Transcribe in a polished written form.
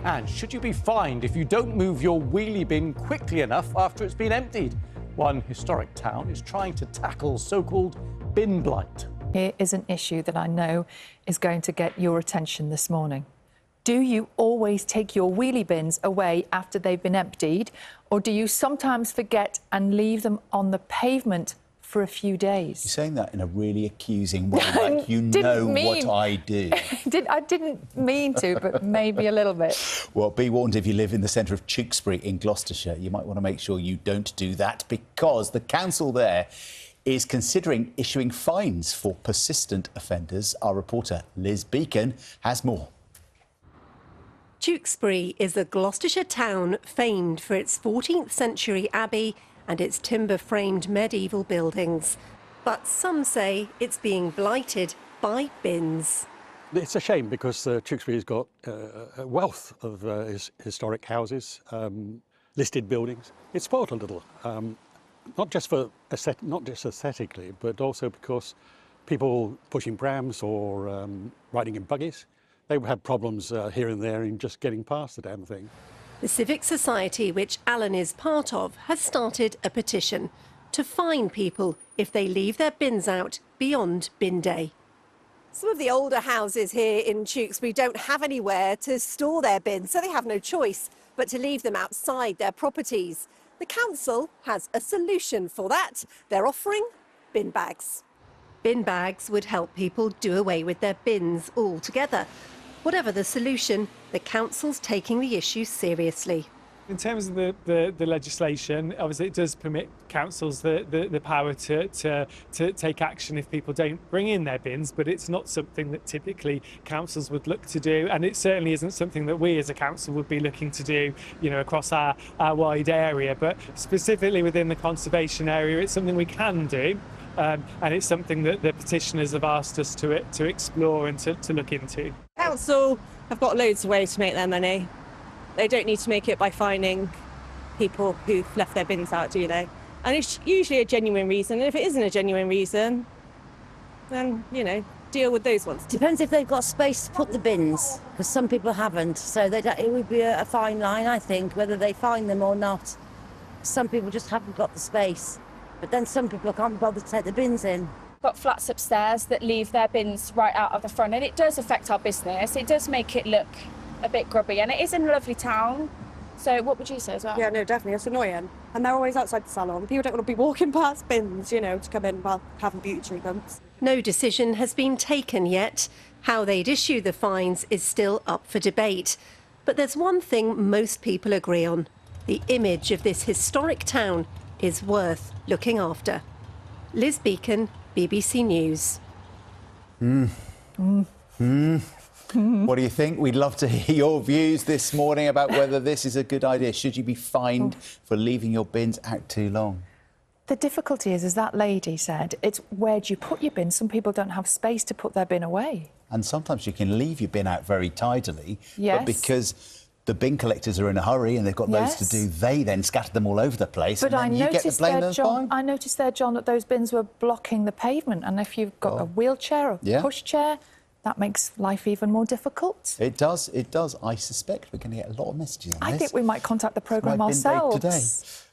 And should you be fined if you don't move your wheelie bin quickly enough after it's been emptied? One historic town is trying to tackle so-called bin blight. Here is an issue that I know is going to get your attention this morning. Do you always take your wheelie bins away after they've been emptied, or do you sometimes forget and leave them on the pavement for a few days? You're saying that in a really accusing way, like you know what I do. I didn't mean to, but maybe a little bit. Well, be warned, if you live in the centre of Tewkesbury in Gloucestershire, you might want to make sure you don't do that, because the council there is considering issuing fines for persistent offenders. Our reporter Liz Beacon has more. Tewkesbury is a Gloucestershire town famed for its 14th century abbey and its timber-framed medieval buildings. But some say it's being blighted by bins. It's a shame, because Tewkesbury has got a wealth of historic houses, listed buildings. It's spoiled a little, not just aesthetically, but also because people pushing prams or riding in buggies, they have problems here and there in just getting past the damn thing. The Civic Society, which Alan is part of, has started a petition to fine people if they leave their bins out beyond bin day. Some of the older houses here in Tewkesbury don't have anywhere to store their bins, so they have no choice but to leave them outside their properties. The council has a solution for that. They're offering bin bags. Bin bags would help people do away with their bins altogether. Whatever the solution, the council's taking the issue seriously. In terms of the legislation, obviously it does permit councils the power to take action if people don't bring in their bins, but it's not something that typically councils would look to do, and it certainly isn't something that we as a council would be looking to do, you know, across our wide area. But specifically within the conservation area, it's something we can do. And it's something that the petitioners have asked us to explore and to look into. Council have got loads of ways to make their money. They don't need to make it by fining people who've left their bins out, do they? And it's usually a genuine reason. And if it isn't a genuine reason, then, you know, deal with those ones. Depends if they've got space to put the bins, because some people haven't. So it would be a fine line, I think, whether they fine them or not. Some people just haven't got the space. But then some people can't bother to take the bins in. Got flats upstairs that leave their bins right out of the front, and it does affect our business. It does make it look a bit grubby, and it is in a lovely town. So what would you say as well? Yeah, no, definitely. It's annoying. And they're always outside the salon. People don't want to be walking past bins, you know, to come in while having beauty treatments. No decision has been taken yet. How they'd issue the fines is still up for debate. But there's one thing most people agree on. The image of this historic town is worth looking after. Liz Beacon, BBC News. What do you think? We'd love to hear your views this morning about whether this is a good idea. Should you be fined for leaving your bins out too long? The difficulty is, as that lady said, it's where do you put your bin? Some people don't have space to put their bin away. And sometimes you can leave your bin out very tidily, Yes. but because the bin collectors are in a hurry and they've got loads to do, they then scatter them all over the place. But and then you get the blame and fine. I noticed there, John, that those bins were blocking the pavement, and if you've got a wheelchair or pushchair, that makes life even more difficult. It does, it does. I suspect we're going to get a lot of messages on this. I think we might contact the programme It's my bin day ourselves. today.